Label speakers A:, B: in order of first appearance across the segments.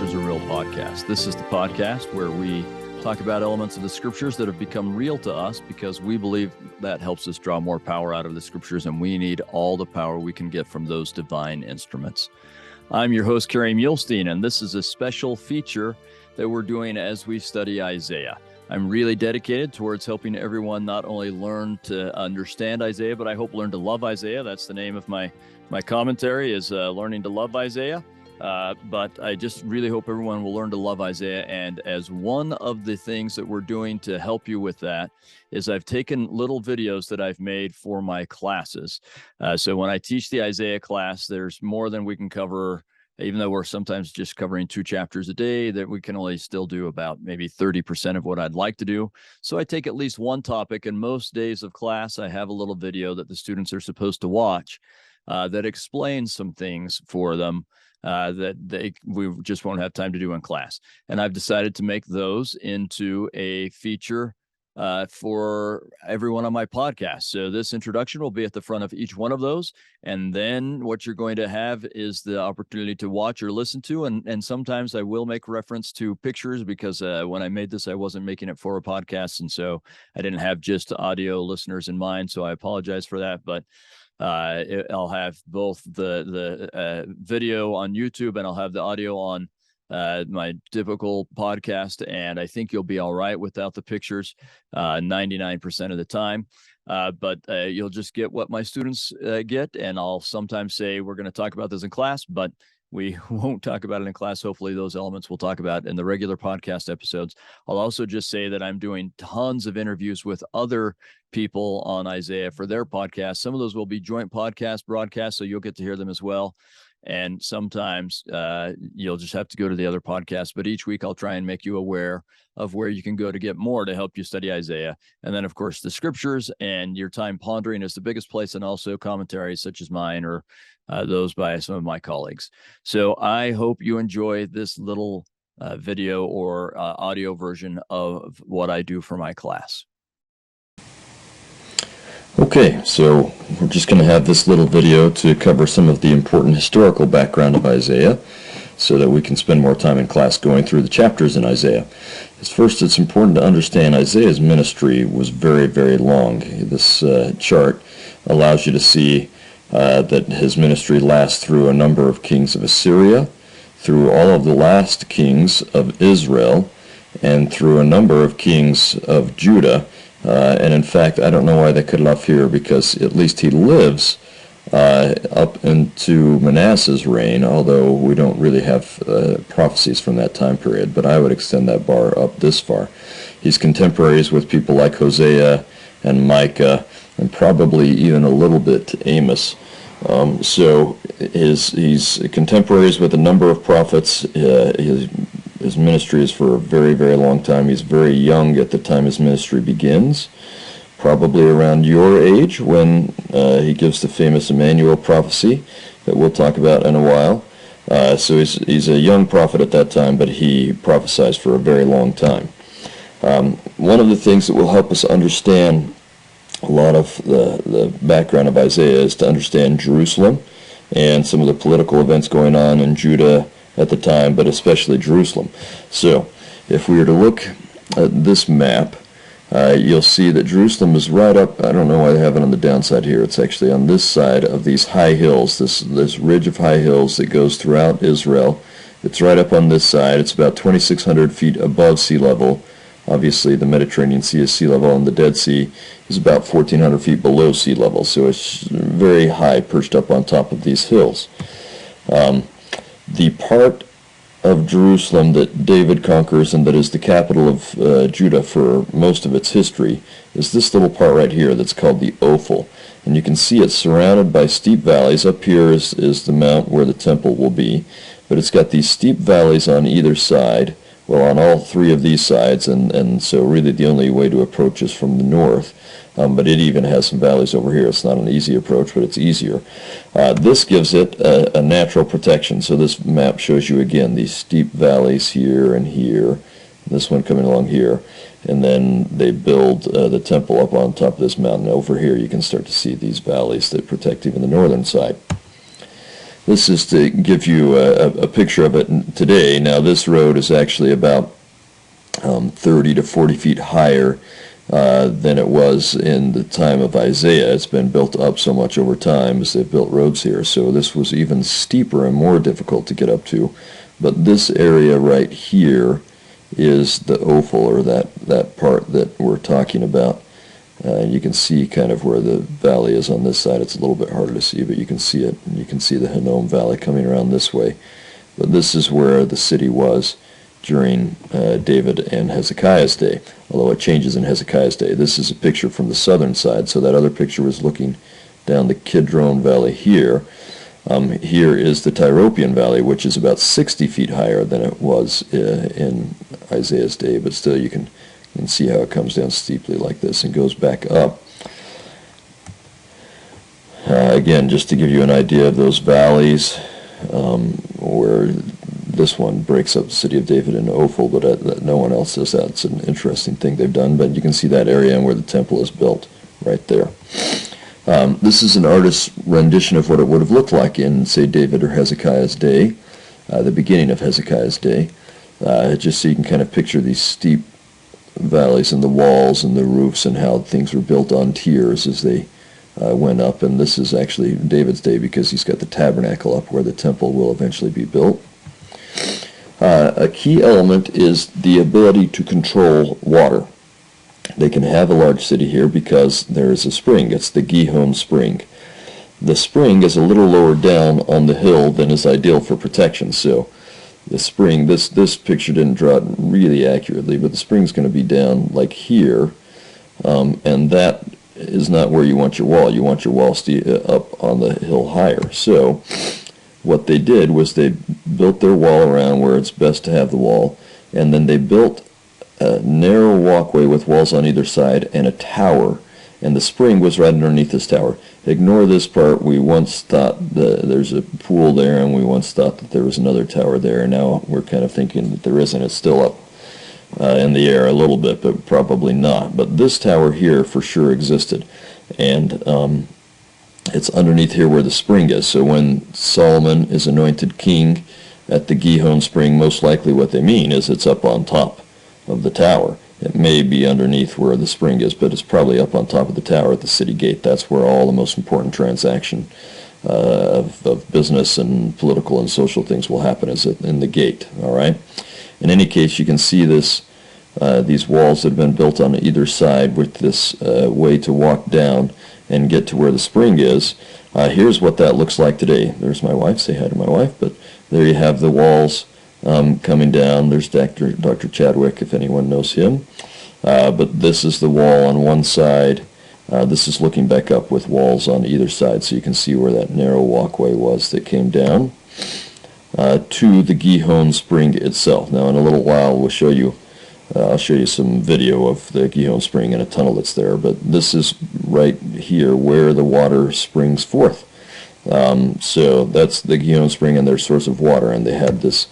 A: Scriptures Are Real podcast. This is the podcast where we talk about elements of the Scriptures that have become real to us because we believe that helps us draw more power out of the Scriptures, and we need all the power we can get from those divine instruments. I'm your host, Kerry, and this is a special feature that we're doing as we study Isaiah. I'm really dedicated towards helping everyone not only learn to understand Isaiah, but I hope learn to love Isaiah. That's the name of my commentary, is Learning to Love Isaiah. But I just really hope everyone will learn to love Isaiah. And as one of the things that we're doing to help you with that is I've taken little videos that I've made for my classes. So when I teach the Isaiah class, there's more than we can cover. Even though we're sometimes just covering 2 chapters a day, that we can only still do about maybe 30% of what I'd like to do. So I take at least one topic, and most days of class, I have a little video that the students are supposed to watch that explains some things for them that we just won't have time to do in class. And I've decided to make those into a feature for everyone on my podcast. So this introduction will be at the front of each one of those. And then what you're going to have is the opportunity to watch or listen to. And sometimes I will make reference to pictures because when I made this, I wasn't making it for a podcast. And so I didn't have just audio listeners in mind. So I apologize for that. But I'll have both the video on YouTube and I'll have the audio on my typical podcast, and I think you'll be all right without the pictures 99% of the time. But you'll just get what my students get, and I'll sometimes say we're going to talk about this in class, but we won't talk about it in class. Hopefully those elements we'll talk about in the regular podcast episodes. I'll also just say that I'm doing tons of interviews with other people on Isaiah for their podcasts. Some of those will be joint podcast broadcasts, so you'll get to hear them as well. And sometimes you'll just have to go to the other podcasts. But each week I'll try and make you aware of where you can go to get more to help you study Isaiah. And then, of course, the Scriptures and your time pondering is the biggest place, and also commentaries such as mine or those by some of my colleagues. So I hope you enjoy this little video or audio version of what I do for my class.
B: Okay, so we're just going to have this little video to cover some of the important historical background of Isaiah so that we can spend more time in class going through the chapters in Isaiah. First, it's important to understand Isaiah's ministry was very, very long. This chart allows you to see that his ministry lasts through a number of kings of Assyria, through all of the last kings of Israel, and through a number of kings of Judah. And in fact, I don't know why they cut it off here, because at least he lives up into Manasseh's reign, although we don't really have prophecies from that time period. But I would extend that bar up this far. He's contemporaries with people like Hosea and Micah, and probably even a little bit Amos. So he's contemporaries with a number of prophets. His ministry is for a very, very long time. He's very young at the time his ministry begins, probably around your age when he gives the famous Emmanuel prophecy that we'll talk about in a while. So he's a young prophet at that time, but he prophesies for a very long time. One of the things that will help us understand a lot of the background of Isaiah is to understand Jerusalem and some of the political events going on in Judah at the time, but especially Jerusalem. So if we were to look at this map, you'll see that Jerusalem is right up. I don't know why they have it on the downside here. It's actually on this side of these high hills, this ridge of high hills that goes throughout Israel. It's right up on this side. It's about 2,600 feet above sea level. Obviously, the Mediterranean Sea is sea level, and the Dead Sea is about 1,400 feet below sea level. So it's very high, perched up on top of these hills. The part of Jerusalem that David conquers and that is the capital of Judah for most of its history is this little part right here that's called the Ophel. And you can see it's surrounded by steep valleys. Up here is the mount where the temple will be, but it's got these steep valleys on either side, well, on all 3 of these sides, and so really the only way to approach is from the north. But it even has some valleys over here. It's not an easy approach, but it's easier. This gives it a natural protection. So this map shows you, again, these steep valleys here and here. This one coming along here. And then they build the temple up on top of this mountain. Over here you can start to see these valleys that protect even the northern side. This is to give you a picture of it today. Now this road is actually about 30 to 40 feet higher than it was in the time of Isaiah. It's been built up so much over time as they've built roads here. So this was even steeper and more difficult to get up to. But this area right here is the Ophel, or that part that we're talking about. You can see kind of where the valley is on this side. It's a little bit harder to see, but you can see it. You can see the Hinnom Valley coming around this way. But this is where the city was during David and Hezekiah's day, although it changes in Hezekiah's day. This is a picture from the southern side, so that other picture was looking down the Kidron Valley here. Here is the Tyropian Valley, which is about 60 feet higher than it was in Isaiah's day, but still you can see how it comes down steeply like this and goes back up. Again, just to give you an idea of those valleys, where this one breaks up the city of David into Ophel, but no one else does that. It's an interesting thing they've done, but you can see that area and where the temple is built right there. This is an artist's rendition of what it would have looked like in, say, David or Hezekiah's day, the beginning of Hezekiah's day, just so you can kind of picture these steep valleys and the walls and the roofs and how things were built on tiers as they went up. And this is actually David's day because he's got the tabernacle up where the temple will eventually be built. A key element is the ability to control water. They can have a large city here because there is a spring. It's the Gihon spring. The spring is a little lower down on the hill than is ideal for protection. So the spring, this picture didn't draw it really accurately, but the spring's going to be down like here, and that is not where you want your wall. You want your wall up on the hill higher. So what they did was they built their wall around where it's best to have the wall, and then they built a narrow walkway with walls on either side and a tower, and the spring was right underneath this tower. Ignore this part. We once thought there's a pool there, and we once thought that there was another tower there, and now we're kind of thinking that there isn't. It's still up in the air a little bit, but probably not. But this tower here for sure existed, and it's underneath here where the spring is. So when Solomon is anointed king at the Gihon spring, most likely what they mean is it's up on top of the tower. It may be underneath where the spring is, but it's probably up on top of the tower at the city gate. That's where all the most important transaction of business and political and social things will happen, is in the gate. All right. In any case, you can see this these walls that have been built on either side with this way to walk down and get to where the spring is. Here's what that looks like today. There's my wife. Say hi to my wife. But there you have the walls coming down. There's Dr. Chadwick, if anyone knows him. But this is the wall on one side. This is looking back up with walls on either side, so you can see where that narrow walkway was that came down to the Gihon spring itself. Now, in a little while, we'll show you. I'll show you some video of the Gihon spring and a tunnel that's there. But this is right here where the water springs forth. So that's the Gihon spring and their source of water, and they had this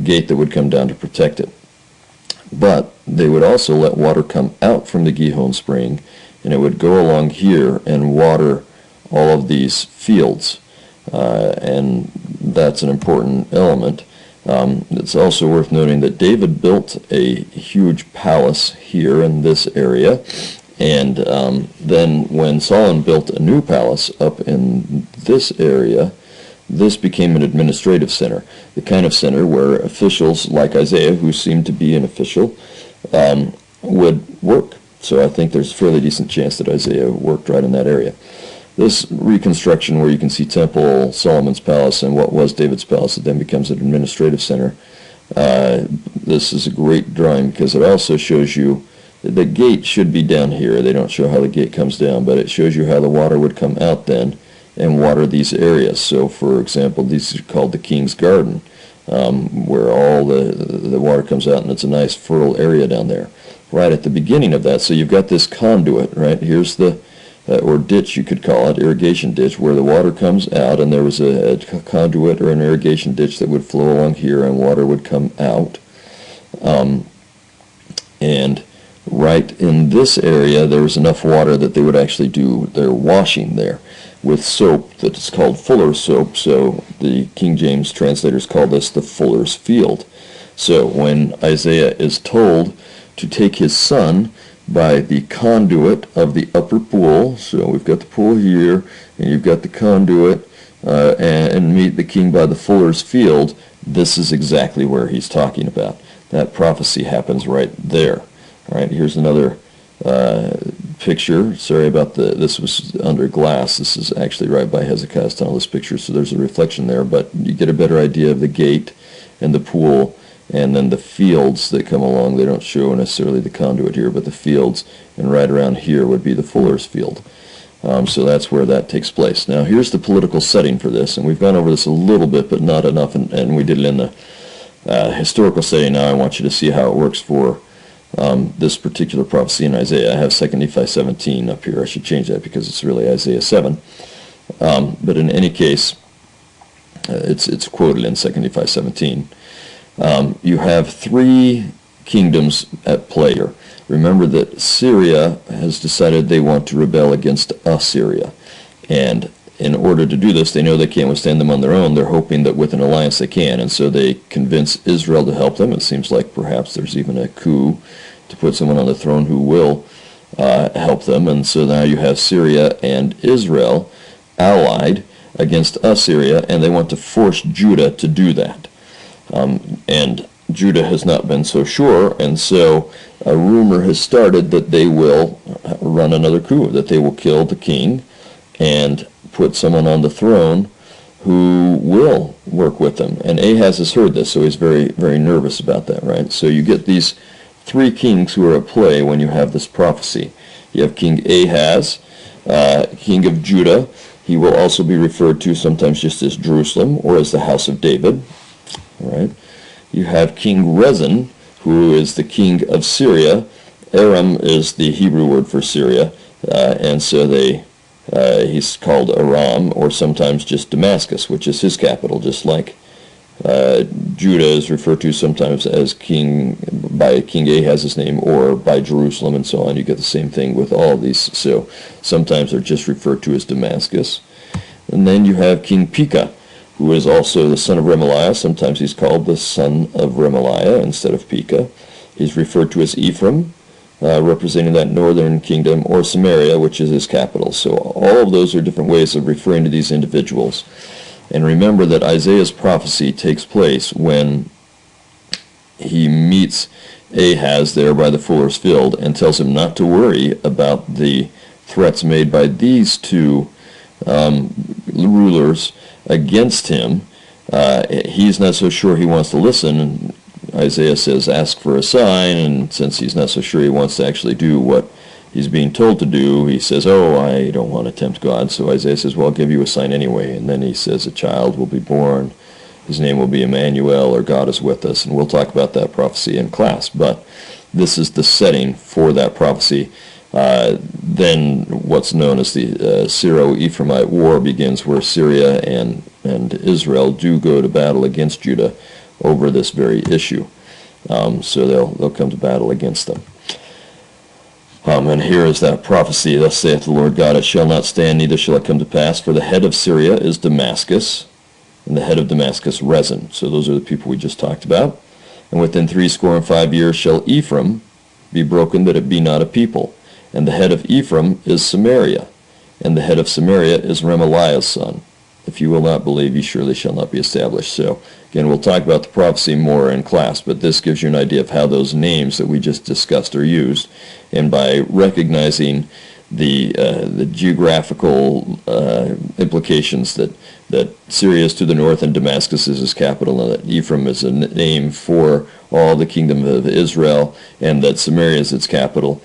B: gate that would come down to protect it. But they would also let water come out from the Gihon spring, and it would go along here and water all of these fields, and that's an important element. It's also worth noting that David built a huge palace here in this area, and then when Solomon built a new palace up in this area, this became an administrative center, the kind of center where officials like Isaiah, who seemed to be an official, would work. So I think there's a fairly decent chance that Isaiah worked right in that area. This reconstruction where you can see Temple, Solomon's Palace, and what was David's Palace, that then becomes an administrative center. This is a great drawing because it also shows you the gate should be down here. They don't show how the gate comes down, but it shows you how the water would come out then and water these areas. So, for example, these are called the King's Garden, where all the water comes out, and it's a nice fertile area down there. Right at the beginning of that, so you've got this conduit, right? Here's the, or ditch you could call it, irrigation ditch, where the water comes out, and there was a conduit or an irrigation ditch that would flow along here, and water would come out. And right in this area there was enough water that they would actually do their washing there with soap that is called fuller's soap. So the King James translators call this the fuller's field. So when Isaiah is told to take his son by the conduit of the upper pool, so we've got the pool here and you've got the conduit, and meet the king by the fuller's field, this is exactly where he's talking about. That prophecy happens right there. All right, here's another picture. Sorry about this was under glass. This is actually right by Hezekiah's tunnel, this picture, so there's a reflection there, but you get a better idea of the gate and the pool, and then the fields that come along. They don't show necessarily the conduit here, but the fields, and right around here would be the fuller's field. So that's where that takes place. Now here's the political setting for this, and we've gone over this a little bit, but not enough, and we did it in the historical setting. Now I want you to see how it works for this particular prophecy in Isaiah. I have 2 Nephi 17 up here. I should change that because it's really Isaiah 7. But in any case, it's quoted in 2 Nephi 17. You have three kingdoms at play here. Remember that Syria has decided they want to rebel against Assyria. And in order to do this, they know they can't withstand them on their own. They're hoping that with an alliance they can. And so they convince Israel to help them. It seems like perhaps there's even a coup to put someone on the throne who will help them. And so now you have Syria and Israel allied against Assyria, and they want to force Judah to do that. And Judah has not been so sure, and so a rumor has started that they will run another coup, that they will kill the king and put someone on the throne who will work with them. And Ahaz has heard this, so he's very, very nervous about that, right? So you get these three kings who are at play when you have this prophecy. You have King Ahaz, king of Judah. He will also be referred to sometimes just as Jerusalem or as the house of David. All right. You have King Rezin, who is the king of Syria. Aram is the Hebrew word for Syria, and so he's called Aram, or sometimes just Damascus, which is his capital, just like Judah is referred to sometimes as king by King Ahaz's name or by Jerusalem and so on. You get the same thing with all of these. So sometimes they're just referred to as Damascus. And then you have King Pekah, who is also the son of Remaliah. Sometimes he's called the son of Remaliah instead of Pekah. He's referred to as Ephraim, representing that northern kingdom, or Samaria, which is his capital. So all of those are different ways of referring to these individuals. And remember that Isaiah's prophecy takes place when he meets Ahaz there by the fuller's field and tells him not to worry about the threats made by these two rulers against him. He's not so sure he wants to listen. And Isaiah says, ask for a sign, and since he's not so sure he wants to actually do what he's being told to do, he says, oh, I don't want to tempt God. So Isaiah says, well, I'll give you a sign anyway. And then he says, a child will be born. His name will be Emmanuel, or God is with us. And we'll talk about that prophecy in class. But this is the setting for that prophecy. Then what's known as the Syro-Ephraimite War begins, where Syria and Israel do go to battle against Judah over this very issue. So they'll come to battle against them. And here is that prophecy. Thus saith the Lord God, it shall not stand, neither shall it come to pass, for the head of Syria is Damascus, and the head of Damascus Rezin. So those are the people we just talked about. And within 65 years shall Ephraim be broken, that it be not a people. And the head of Ephraim is Samaria, and the head of Samaria is Remaliah's son. If you will not believe, ye surely shall not be established. So, again, we'll talk about the prophecy more in class, but this gives you an idea of how those names that we just discussed are used. And by recognizing the geographical implications that Syria is to the north and Damascus is his capital, and that Ephraim is a name for all the kingdom of Israel, and that Samaria is its capital.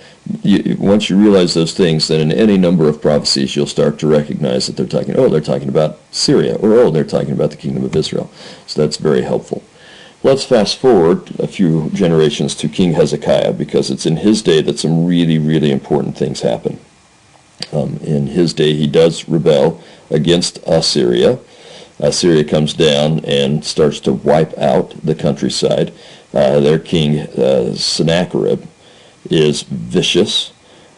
B: Once you realize those things, then in any number of prophecies you'll start to recognize that they're talking about Syria, or they're talking about the kingdom of Israel. So that's very helpful. Let's fast forward a few generations to King Hezekiah, because it's in his day that some really, really important things happen. In his day, he does rebel against Assyria. Assyria comes down and starts to wipe out the countryside. Their king, Sennacherib, is vicious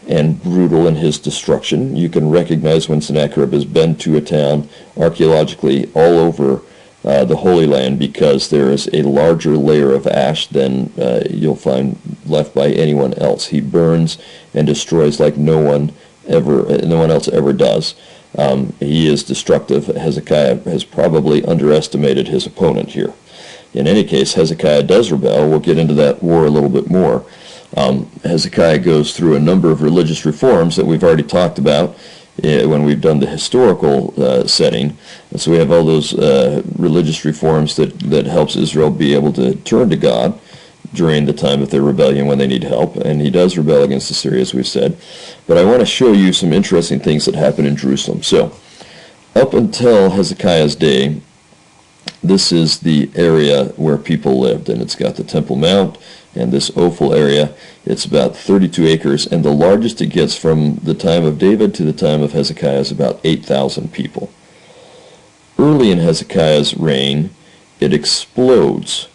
B: and brutal in his destruction. You can recognize when Sennacherib has been to a town archaeologically all over the Holy Land, because there is a larger layer of ash than you'll find left by anyone else. He burns and destroys like no one else ever does. He is destructive. Hezekiah has probably underestimated his opponent here. In any case, Hezekiah does rebel. We'll get into that war a little bit more. Hezekiah goes through a number of religious reforms that we've already talked about when we've done the historical setting. And so we have all those religious reforms that helps Israel be able to turn to God during the time of their rebellion when they need help. And he does rebel against Assyria, as we've said. But I want to show you some interesting things that happen in Jerusalem. So up until Hezekiah's day, this is the area where people lived, and it's got the Temple Mount and this Ophel area. It's about 32 acres, and the largest it gets from the time of David to the time of Hezekiah is about 8,000 people. Early in Hezekiah's reign, it explodes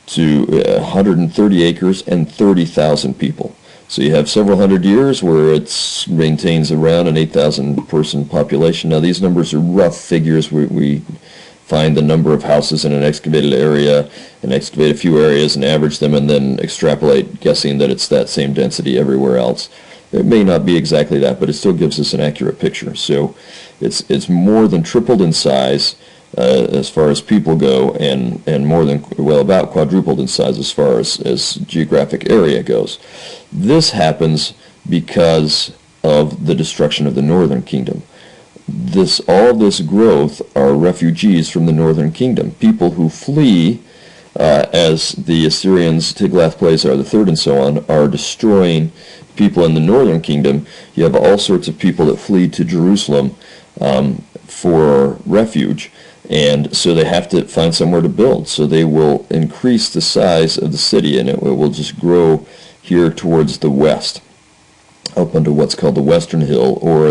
B: to 130 acres and 30,000 people. So you have several hundred years where it maintains around an 8,000 person population. Now these numbers are rough figures. We find the number of houses in an excavated area and excavate a few areas and average them and then extrapolate, guessing that it's that same density everywhere else. It may not be exactly that, but it still gives us an accurate picture. So it's more than tripled in size as far as people go, and more than, well, about quadrupled in size as far as geographic area goes. This happens because of the destruction of the northern kingdom. All this growth are refugees from the northern kingdom, people who flee as the Assyrians, Tiglath-Pileser III and so on, are destroying people in the northern kingdom. You have all sorts of people that flee to Jerusalem for refuge, and so they have to find somewhere to build. So they will increase the size of the city, and it will just grow here towards the west, up onto what's called the Western Hill, or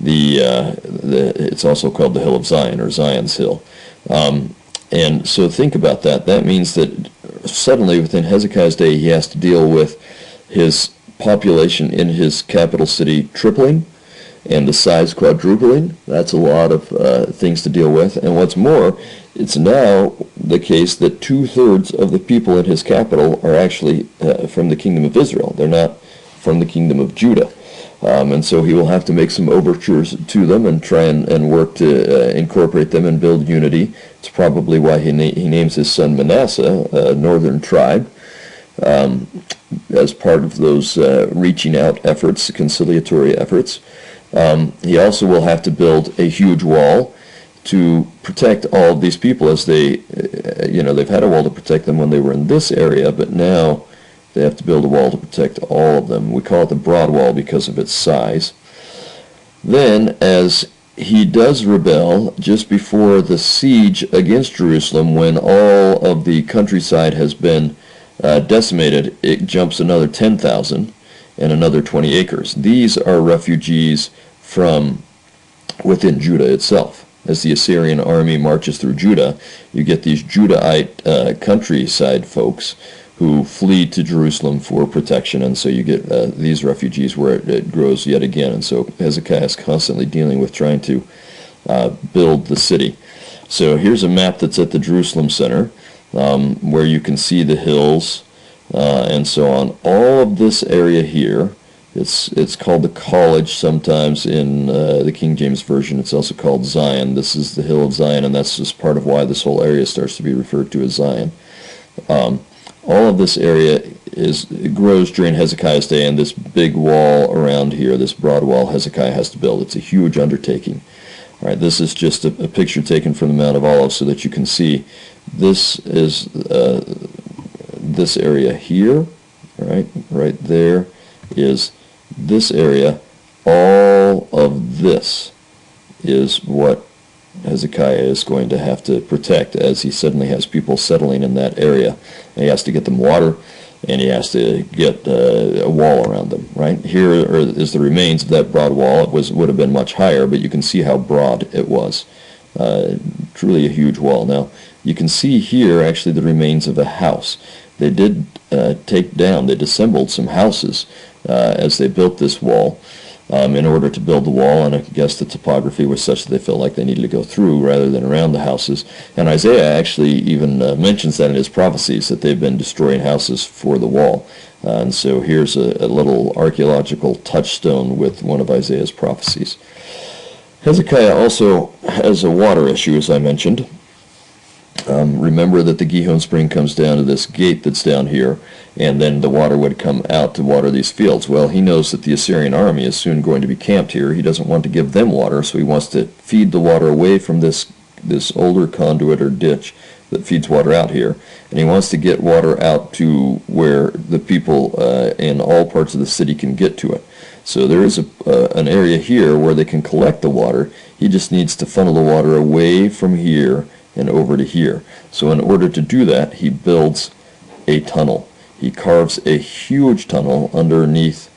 B: it's also called the Hill of Zion, or Zion's Hill. And so think about that. That means that suddenly within Hezekiah's day he has to deal with his population in his capital city tripling and the size quadrupling. That's a lot of things to deal with. And what's more, it's now the case that 2/3 of the people in his capital are actually from the kingdom of Israel. They're not from the kingdom of Judah. And so he will have to make some overtures to them and try and work to incorporate them and build unity. It's probably why he names his son Manasseh, a northern tribe, as part of those reaching out efforts, conciliatory efforts. He also will have to build a huge wall to protect all of these people, as they've had a wall to protect them when they were in this area, but now they have to build a wall to protect all of them. We call it the broad wall because of its size. Then, as he does rebel, just before the siege against Jerusalem, when all of the countryside has been decimated, it jumps another 10,000 and another 20 acres. These are refugees from within Judah itself. As the Assyrian army marches through Judah, you get these Judahite countryside folks who flee to Jerusalem for protection, and so you get these refugees where it grows yet again. And so Hezekiah is constantly dealing with trying to build the city. So here's a map that's at the Jerusalem Center, where you can see the hills and so on. All of this area here, it's called the College sometimes in the King James Version. It's also called Zion. This is the Hill of Zion, and that's just part of why this whole area starts to be referred to as Zion. All of this area grows during Hezekiah's day, and this big wall around here, this broad wall, Hezekiah has to build. It's a huge undertaking. All right, this is just a picture taken from the Mount of Olives so that you can see. This is this area here, right there is this area. All of this is what Hezekiah is going to have to protect, as he suddenly has people settling in that area. And he has to get them water, and he has to get a wall around them. Right here is the remains of that broad wall. It would have been much higher, but you can see how broad it was. Truly a huge wall. Now you can see here actually the remains of a house. They did take down. They disassembled some houses as they built this wall in order to build the wall, and I guess the topography was such that they felt like they needed to go through rather than around the houses. And Isaiah actually even mentions that in his prophecies, that they've been destroying houses for the wall. And so here's a little archaeological touchstone with one of Isaiah's prophecies. Hezekiah also has a water issue, as I mentioned. Remember that the Gihon spring comes down to this gate that's down here, and then the water would come out to water these fields. Well, he knows that the Assyrian army is soon going to be camped here. He doesn't want to give them water, so he wants to feed the water away from this older conduit or ditch that feeds water out here. And he wants to get water out to where the people in all parts of the city can get to it. So there is an area here where they can collect the water. He just needs to funnel the water away from here and over to here. So in order to do that, he builds a tunnel. He carves a huge tunnel underneath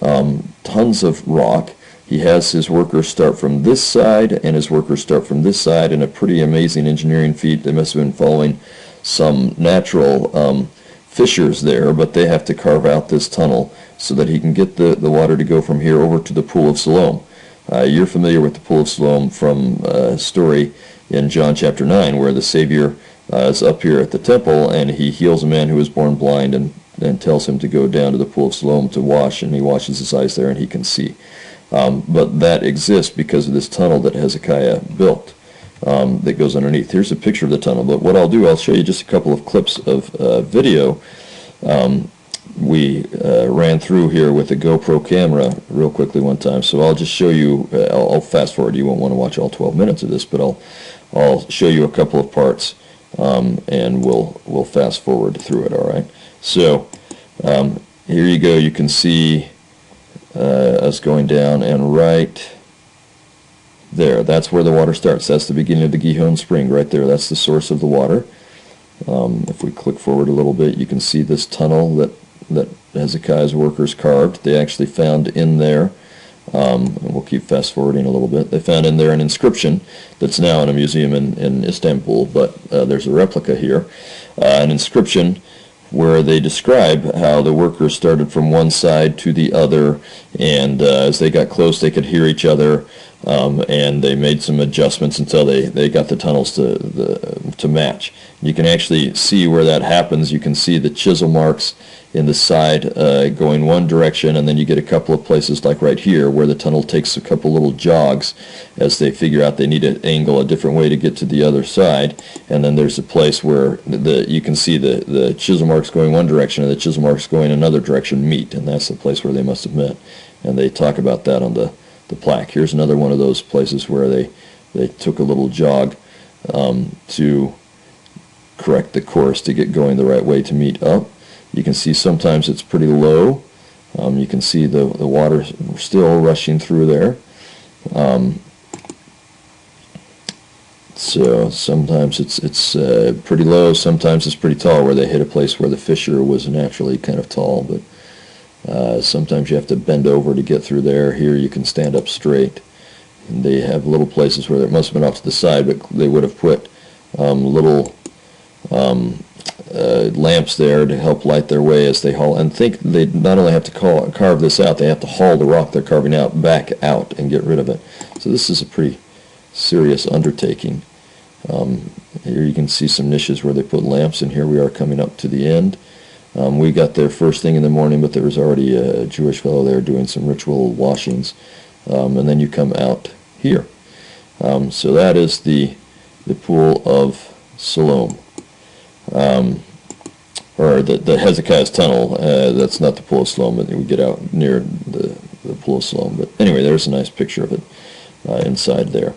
B: tons of rock. He has his workers start from this side and his workers start from this side in a pretty amazing engineering feat. They must have been following some natural fissures there, but they have to carve out this tunnel so that he can get the water to go from here over to the Pool of Siloam. You're familiar with the Pool of Siloam from a story in John chapter 9, where the Savior is up here at the temple, and he heals a man who was born blind and tells him to go down to the Pool of Siloam to wash, and he washes his eyes there and he can see. But that exists because of this tunnel that Hezekiah built that goes underneath. Here's a picture of the tunnel, but what I'll do, I'll show you just a couple of clips of video we ran through here with a GoPro camera real quickly one time. So I'll just show you, I'll fast forward. You won't want to watch all 12 minutes of this, but I'll show you a couple of parts and we'll fast forward through it, all right? So here you go. You can see us going down, and right there, that's where the water starts. That's the beginning of the Gihon spring right there. That's the source of the water. If we click forward a little bit, you can see this tunnel that Hezekiah's workers carved. They actually found in there, and we'll keep fast forwarding a little bit, they found in there an inscription that's now in a museum in Istanbul, but there's a replica here, an inscription where they describe how the workers started from one side to the other, and as they got close they could hear each other, and they made some adjustments until they got the tunnels to match. You can actually see where that happens. You can see the chisel marks in the side going one direction, and then you get a couple of places like right here where the tunnel takes a couple little jogs as they figure out they need to angle a different way to get to the other side. And then there's a place where you can see the chisel marks going one direction and the chisel marks going another direction meet, and that's the place where they must have met. And they talk about that on the plaque. Here's another one of those places where they took a little jog to correct the course to get going the right way to meet up. You can see sometimes it's pretty low. You can see the water still rushing through there. So sometimes it's pretty low, sometimes it's pretty tall, where they hit a place where the fissure was naturally kind of tall, but sometimes you have to bend over to get through there. Here you can stand up straight. And they have little places where it must have been off to the side, but they would have put little lamps there to help light their way as they haul. And think they not only have to carve this out, they have to haul the rock they're carving out back out and get rid of it. So this is a pretty serious undertaking. Here you can see some niches where they put lamps, and here we are coming up to the end. We got there first thing in the morning, but there was already a Jewish fellow there doing some ritual washings. And then you come out here. So that is the Pool of Siloam. Or the Hezekiah's tunnel. That's not the Pool of Siloam, but we get out near the Pool of Siloam. But anyway, there's a nice picture of it inside there.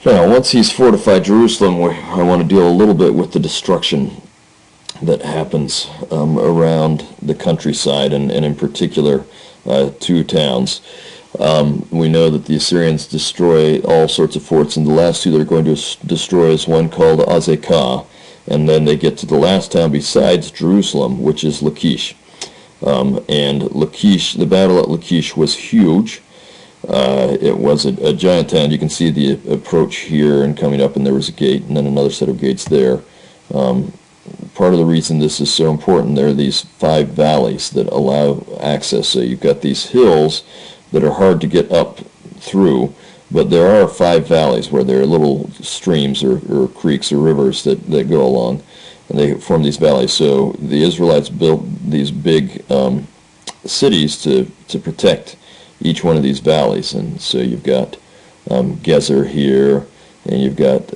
B: Now, once he's fortified Jerusalem, I want to deal a little bit with the destruction that happens around the countryside, and in particular two towns. We know that the Assyrians destroy all sorts of forts, and the last two they're going to destroy is one called Azekah, and then they get to the last town besides Jerusalem, which is Lachish. And Lachish, the battle at Lachish was huge. It was a giant town. You can see the approach here and coming up, and there was a gate, and then another set of gates there. part of the reason this is so important, there are these 5 valleys that allow access. So you've got these hills that are hard to get up through, but there are 5 valleys where there are little streams or creeks or rivers that go along, and they form these valleys. So the Israelites built these big cities to protect each one of these valleys. And so you've got Gezer here, and you've got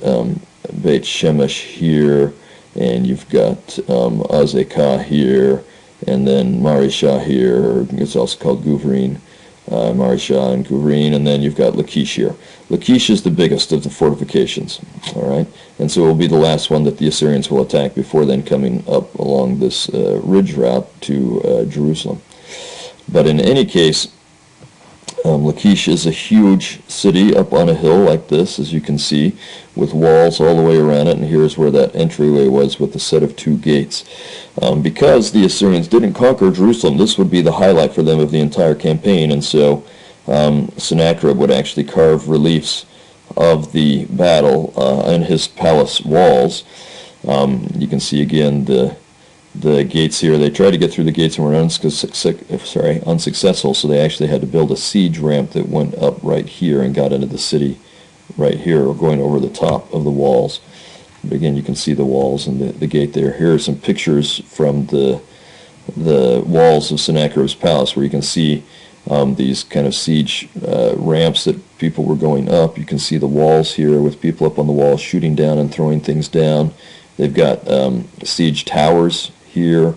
B: Beit Shemesh here, and you've got Azekah here, and then Marishah here, or it's also called Guvrin, Marishah and Guvrin, and then you've got Lachish here. Lachish is the biggest of the fortifications, all right? And so it will be the last one that the Assyrians will attack before then coming up along this ridge route to Jerusalem. But in any case, Lachish is a huge city up on a hill like this, as you can see, with walls all the way around it, and here's where that entryway was with the set of 2 gates. Because the Assyrians didn't conquer Jerusalem, this would be the highlight for them of the entire campaign, and so Sennacherib would actually carve reliefs of the battle in his palace walls. You can see again the gates here. They tried to get through the gates and were unsuccessful, so they actually had to build a siege ramp that went up right here and got into the city right here, or going over the top of the walls. But again, you can see the walls and the gate there. Here are some pictures from the walls of Sennacherib's palace, where you can see these kind of siege ramps that people were going up. You can see the walls here with people up on the walls shooting down and throwing things down. They've got siege towers here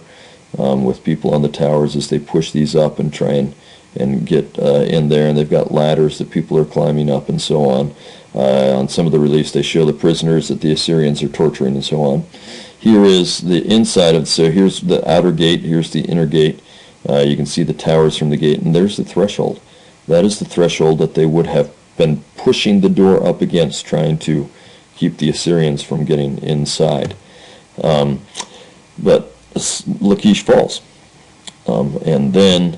B: with people on the towers as they push these up and try and get in there, and they've got ladders that people are climbing up and so on. On some of the reliefs they show the prisoners that the Assyrians are torturing and so on. Here is the inside of, so here's the outer gate, here's the inner gate. You can see the towers from the gate, and there's the threshold. That is the threshold that they would have been pushing the door up against, trying to keep the Assyrians from getting inside. But Lachish falls. And then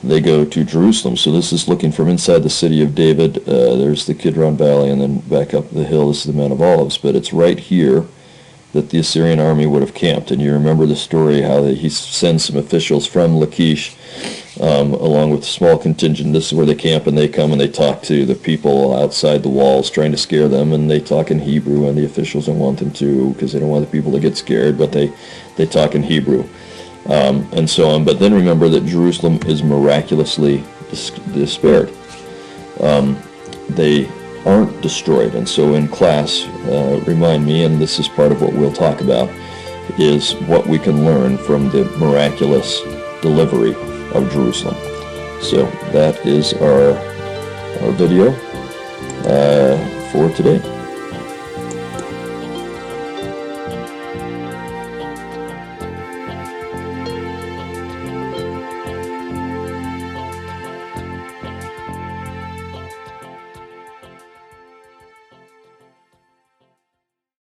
B: they go to Jerusalem. So this is looking from inside the city of David. There's the Kidron Valley, and then back up the hill, this is the Mount of Olives. But it's right here that the Assyrian army would have camped. And you remember the story how he sends some officials from Lachish along with a small contingent. This is where they camp, and they come and they talk to the people outside the walls, trying to scare them, and they talk in Hebrew, and the officials don't want them to because they don't want the people to get scared, but they talk in Hebrew, and so on. But then remember that Jerusalem is miraculously spared. They aren't destroyed, and so in class, remind me, and this is part of what we'll talk about, is what we can learn from the miraculous delivery of Jerusalem. So that is our video for today.